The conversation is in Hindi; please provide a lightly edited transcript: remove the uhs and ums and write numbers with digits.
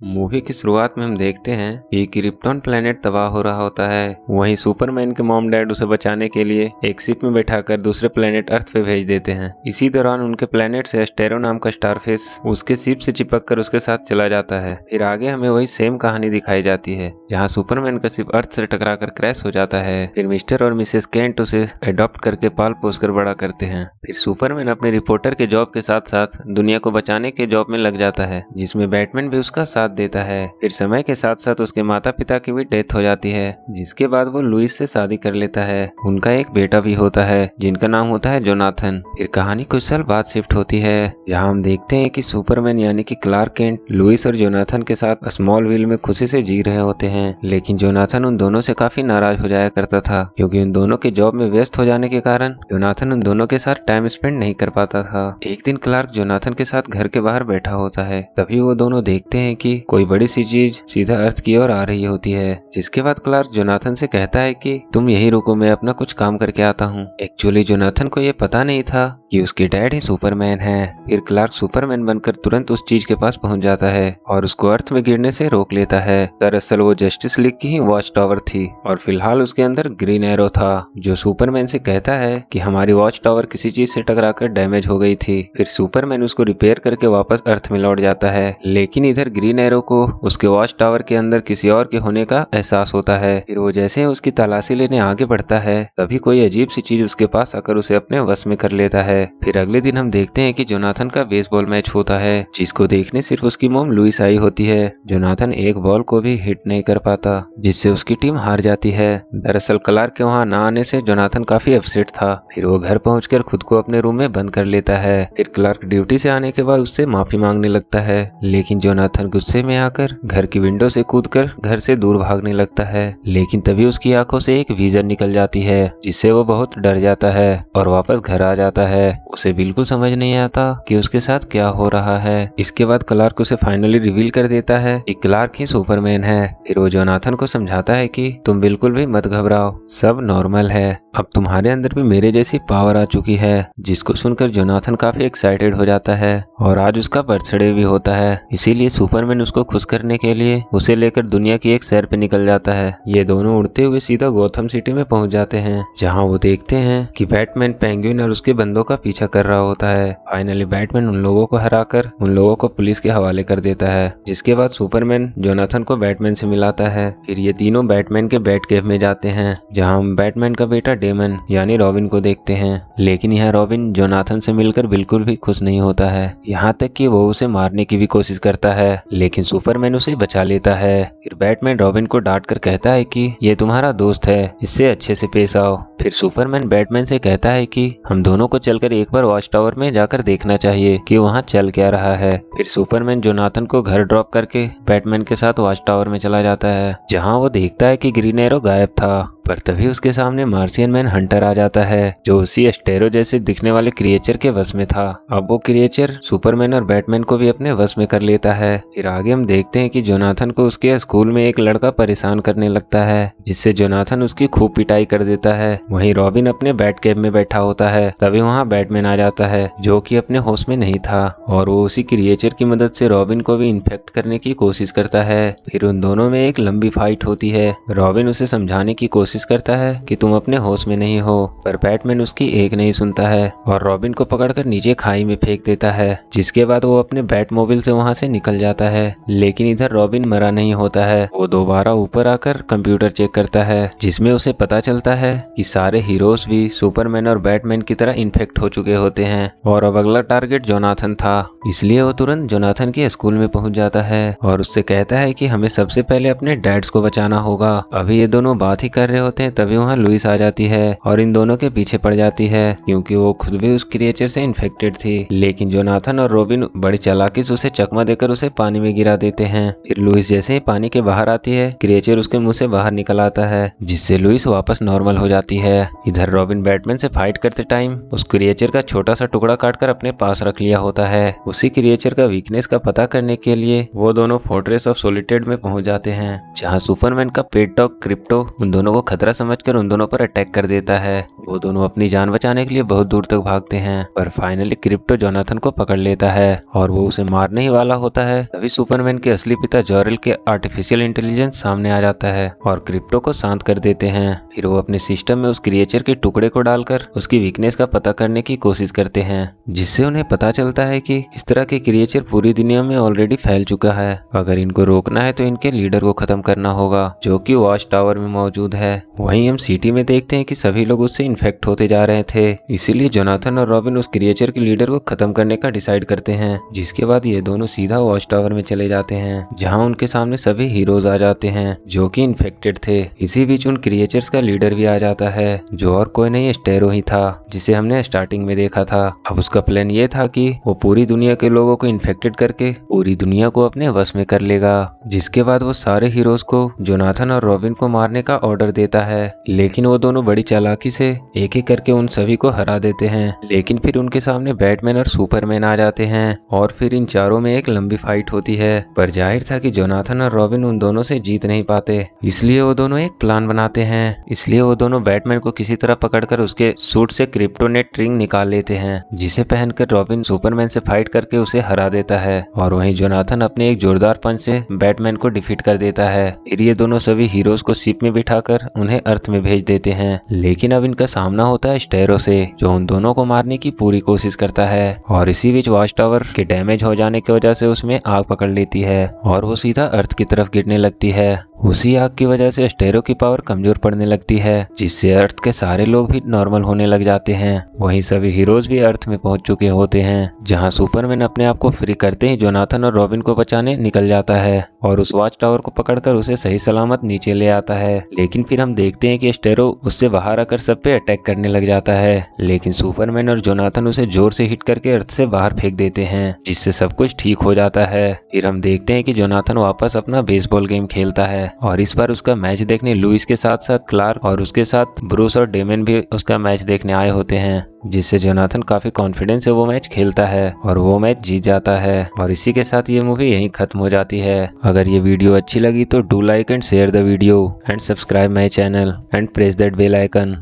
मूवी की शुरुआत में हम देखते हैं कि क्रिप्टॉन प्लेनेट तबाह हो रहा होता है। वहीं सुपरमैन के मॉम डैड उसे बचाने के लिए एक शिप में बैठाकर दूसरे प्लेनेट अर्थ पे भेज देते हैं। इसी दौरान उनके प्लेनेट से एस्टेरो नाम का स्टारफिश उसके शिप से चिपक कर उसके साथ चला जाता है। फिर आगे हमें वही सेम कहानी दिखाई जाती है, जहाँ सुपरमैन का शिप अर्थ से टकरा कर क्रैश हो जाता है। फिर मिस्टर और मिसेस केंट उसे एडॉप्ट करके पाल पोस कर बड़ा करते हैं। फिर सुपरमैन अपने रिपोर्टर के जॉब के साथ साथ दुनिया को बचाने के जॉब में लग जाता है, जिसमें बैटमैन भी उसका साथ देता है। फिर समय के साथ साथ उसके माता पिता की भी डेथ हो जाती है, जिसके बाद वो लुइस से शादी कर लेता है। उनका एक बेटा भी होता है जिनका नाम होता है जोनाथन। फिर कहानी कुछ साल बाद शिफ्ट होती है, जहाँ हम देखते हैं कि सुपरमैन यानी कि क्लार्क केंट लुइस और जोनाथन के साथ स्मॉलविल में खुशी से जी रहे होते हैं। लेकिन जोनाथन उन दोनों से काफी नाराज हो जाया करता था, क्योंकि उन दोनों के जॉब में व्यस्त हो जाने के कारण जोनाथन उन दोनों के साथ टाइम स्पेंड नहीं कर पाता था। एक दिन क्लार्क जोनाथन के साथ घर के बाहर बैठा होता है, तभी वो दोनों देखते हैं कि कोई बड़ी सी चीज सीधा अर्थ की ओर आ रही होती है। जिसके बाद क्लार्क जोनाथन से कहता है कि तुम यही रुको, मैं अपना कुछ काम करके आता हूँ। एक्चुअली जोनाथन को ये पता नहीं था कि उसके डैड ही सुपरमैन है। फिर क्लार्क सुपरमैन बनकर तुरंत उस चीज के पास पहुंच जाता है और उसको अर्थ में गिरने से रोक लेता है। दरअसल वो जस्टिस लीग की ही वॉच टावर थी और फिलहाल उसके अंदर ग्रीन एरो था, जो सुपरमैन से कहता है कि हमारी वॉच टावर किसी चीज से टकराकर डैमेज हो गई थी। फिर सुपरमैन उसको रिपेयर करके वापस अर्थ में लौट जाता है। लेकिन इधर ग्रीन एरो को उसके वॉच टावर के अंदर किसी और के होने का एहसास होता है। फिर वो जैसे ही उसकी तलाशी लेने आगे बढ़ता है, तभी कोई अजीब सी चीज उसके पास आकर उसे अपने वश में कर लेता है। फिर अगले दिन हम देखते हैं कि जोनाथन का बेसबॉल मैच होता है, जिसको देखने सिर्फ उसकी मोम लुइस आई होती है। जोनाथन एक बॉल को भी हिट नहीं कर पाता, जिससे उसकी टीम हार जाती है। दरअसल क्लार्क के वहाँ ना आने से जोनाथन काफी अपसेट था। फिर वो घर पहुंचकर खुद को अपने रूम में बंद कर लेता है। फिर क्लार्क ड्यूटी से आने के बाद उससे माफी मांगने लगता है, लेकिन जोनाथन गुस्से में आकर घर की विंडो से कूदकर घर से दूर भागने लगता है। लेकिन तभी उसकी आंखों से एक विजन निकल जाती है, जिससे वो बहुत डर जाता है और वापस घर आ जाता है। उसे बिल्कुल समझ नहीं आता कि उसके साथ क्या हो रहा है। इसके बाद क्लार्क उसे फाइनली रिवील कर देता है कि क्लार्क ही सुपरमैन है। फिर वो जोनाथन को समझाता है कि तुम बिल्कुल भी मत घबराओ, सब नॉर्मल है, अब तुम्हारे अंदर भी मेरे जैसी पावर आ चुकी है। जिसको सुनकर जोनाथन काफी एक्साइटेड हो जाता है और आज उसका बर्थडे भी होता है, इसीलिए सुपरमैन उसको खुश करने के लिए उसे लेकर दुनिया की एक सैर पे निकल जाता है। ये दोनों उड़ते हुए सीधा गौथम सिटी में पहुंच जाते हैं, जहां वो देखते हैं कि बैटमैन पेंगुइन और उसके बंदों का पीछा कर रहा होता है। फाइनली बैटमैन उन लोगों को हराकर उन लोगों को पुलिस के हवाले कर देता है। जिसके बाद सुपरमैन जोनाथन को बैटमैन से मिलाता है। फिर ये तीनों बैटमैन के बैट केव में जाते हैं, जहाँ हम बैटमैन का बेटा डेमन यानी रॉबिन को देखते हैं। लेकिन यहाँ रॉबिन जोनाथन से मिलकर बिल्कुल भी खुश नहीं होता है, यहाँ तक कि वो उसे मारने की भी कोशिश करता है, लेकिन सुपरमैन उसे बचा लेता है। फिर बैटमैन रॉबिन को डांट कर कहता है कि ये तुम्हारा दोस्त है, इससे अच्छे से पेश आओ। फिर सुपरमैन बैटमैन से कहता है कि हम दोनों को चलकर एक बार वॉच टावर में जाकर देखना चाहिए कि वहाँ चल क्या रहा है। फिर सुपरमैन जोनाथन को घर ड्रॉप करके बैटमैन के साथ वॉच टावर में चला जाता है, जहाँ वो देखता है कि ग्रीन एरो गायब था। पर तभी उसके सामने मार्शियन मैन हंटर आ जाता है, जो उसी एस्टेरो जैसे दिखने वाले क्रिएचर के वश में था। अब वो क्रिएचर सुपरमैन और बैटमैन को भी अपने वश में कर लेता है। फिर आगे हम देखते हैं कि जोनाथन को उसके स्कूल में एक लड़का परेशान करने लगता है, जिससे जोनाथन उसकी खूब पिटाई कर देता है। वहीं रॉबिन अपने बैट कैब में बैठा होता है, तभी वहाँ बैटमैन आ जाता है, जो कि अपने होश में नहीं था, और वो उसी क्रिएचर की मदद से रॉबिन को भी इन्फेक्ट करने की कोशिश करता है। फिर उन दोनों में एक लंबी फाइट होती है। रॉबिन उसे समझाने की कोशिश करता है कि तुम अपने होश में नहीं हो, पर बैटमैन उसकी एक नहीं सुनता है और रॉबिन को पकड़कर नीचे खाई में फेंक देता है। जिसके बाद वो अपने बैटमोबिल से वहां से निकल जाता है। लेकिन इधर रॉबिन मरा नहीं होता है, वो दोबारा ऊपर आकर कंप्यूटर चेक करता है, जिसमें उसे पता चलता है कि सारे हीरोज भी सुपरमैन और बैटमैन की तरह इन्फेक्ट हो चुके होते हैं और अब अगला टारगेट जोनाथन था। इसलिए वो तुरंत जोनाथन के स्कूल में पहुंच जाता है और उससे कहता है कि हमें सबसे पहले अपने डैड्स को बचाना होगा। अभी ये दोनों बात ही कर रहे होते हैं, तभी वहाँ लुइस आ जाती है और इन दोनों के पीछे पड़ जाती है, क्योंकि वो खुद भी उस क्रिएचर से इन्फेक्टेड थी। लेकिन जोनाथन और रॉबिन बड़ी चालाकी से उसे चकमा देकर उसे पानी में गिरा देते हैं। फिर लुइस जैसे ही पानी के बाहर आती है, क्रिएचर उसके मुंह से बाहर निकल आता है, जिससे लुइस वापस नॉर्मल हो जाती है। इधर रॉबिन बैटमैन से फाइट करते टाइम उस क्रिएचर का छोटा सा टुकड़ा काटकर अपने पास रख लिया होता है। उसी क्रिएचर का वीकनेस का पता करने के लिए वो दोनों फोर्ट्रेस ऑफ सोलिटेड में पहुंच जाते हैं, जहाँ सुपरमैन का पेट डॉग क्रिप्टो उन दोनों को खतरा समझकर उन दोनों पर अटैक कर देता है। वो दोनों अपनी जान बचाने के लिए बहुत दूर तक भागते हैं, पर फाइनली क्रिप्टो जोनाथन को पकड़ लेता है और वो उसे मारने ही वाला होता है। तभी सुपरमैन के असली पिता जोरेल के आर्टिफिशियल इंटेलिजेंस सामने आ जाता है और क्रिप्टो को शांत कर देते हैं। फिर वो अपने सिस्टम में उस क्रिएचर के टुकड़े को डालकर उसकी वीकनेस का पता करने की कोशिश करते हैं, जिससे उन्हें पता चलता है कि इस तरह के क्रिएचर पूरी दुनिया में ऑलरेडी फैल चुका है। अगर इनको रोकना है तो इनके लीडर को खत्म करना होगा, जो कि वॉच टावर में मौजूद है। वहीं हम सिटी में देखते हैं कि सभी लोग उससे इन्फेक्ट होते जा रहे थे, इसीलिए जोनाथन और रॉबिन उस क्रिएचर के लीडर को खत्म करने का डिसाइड करते हैं। जिसके बाद ये दोनों सीधा वॉच टावर में चले जाते हैं, जहां उनके सामने सभी हीरोज आ जाते हैं जो कि इन्फेक्टेड थे। इसी बीच उन क्रिएचर्स का लीडर भी आ जाता है, जो और कोई नहीं स्टेरो ही था, जिसे हमने स्टार्टिंग में देखा था। अब उसका प्लान ये था कि वो पूरी दुनिया के लोगों को इन्फेक्टेड करके पूरी दुनिया को अपने वश में कर लेगा। जिसके बाद वो सारे हीरोज को जोनाथन और रॉबिन को मारने का ऑर्डर देता है, लेकिन वो दोनों बड़ी चालाकी से एक एक करके उन सभी को हरा देते हैं। लेकिन फिर उनके सामने बैटमैन और सुपरमैन आ जाते हैं और फिर इन चारों में एक लंबी फाइट होती है। पर जाहिर था कि जोनाथन और रॉबिन उन दोनों से जीत नहीं पाते, इसलिए वो दोनों एक प्लान बनाते हैं। इसलिए वो दोनों बैटमैन को किसी तरह पकड़कर उसके सूट से क्रिप्टोनेट रिंग निकाल लेते हैं, जिसे पहनकर रॉबिन सुपरमैन से फाइट करके उसे हरा देता है और वहीं जोनाथन अपने एक जोरदार पंच से बैटमैन को डिफीट कर देता है। फिर ये दोनों सभी हीरोज को शिप में बिठाकर उन्हें अर्थ में भेज देते हैं। लेकिन अब इनका सामना होता है स्टेरो से, जो उन दोनों को मारने की पूरी कोशिश करता है। और इसी बीच वॉच टावर के डैमेज हो जाने की वजह से उसमें आग पकड़ लेती है और वो सीधा अर्थ की तरफ गिरने लगती है। उसी आग की वजह से स्टेरो की पावर कमजोर पड़ने लगती है, जिससे अर्थ के सारे लोग भी नॉर्मल होने लग जाते हैं। वहीं सभी हीरोज भी अर्थ में पहुंच चुके होते हैं, जहां सुपरमैन अपने आप को फ्री करते ही जोनाथन और रॉबिन को बचाने निकल जाता है और उस वॉच टावर को पकड़कर उसे सही सलामत नीचे ले आता है। लेकिन फिर हम देखते हैं कि स्टेरो उससे बाहर आकर सब पे अटैक करने लग जाता है, लेकिन सुपरमैन और जोनाथन उसे जोर से हिट करके अर्थ से बाहर फेंक देते हैं, जिससे सब कुछ ठीक हो जाता है। फिर हम देखते हैं कि जोनाथन वापस अपना बेसबॉल गेम खेलता है और इस बार उसका मैच देखने लुइस के साथ साथ क्लार्क और उसके साथ ब्रूस और डेमन भी उसका मैच देखने आए होते हैं, जिससे जोनाथन काफी कॉन्फिडेंस से वो मैच खेलता है और वो मैच जीत जाता है। और इसी के साथ ये मूवी यहीं खत्म हो जाती है। अगर ये वीडियो अच्छी लगी तो do like and share the video and subscribe my channel and press that bell icon.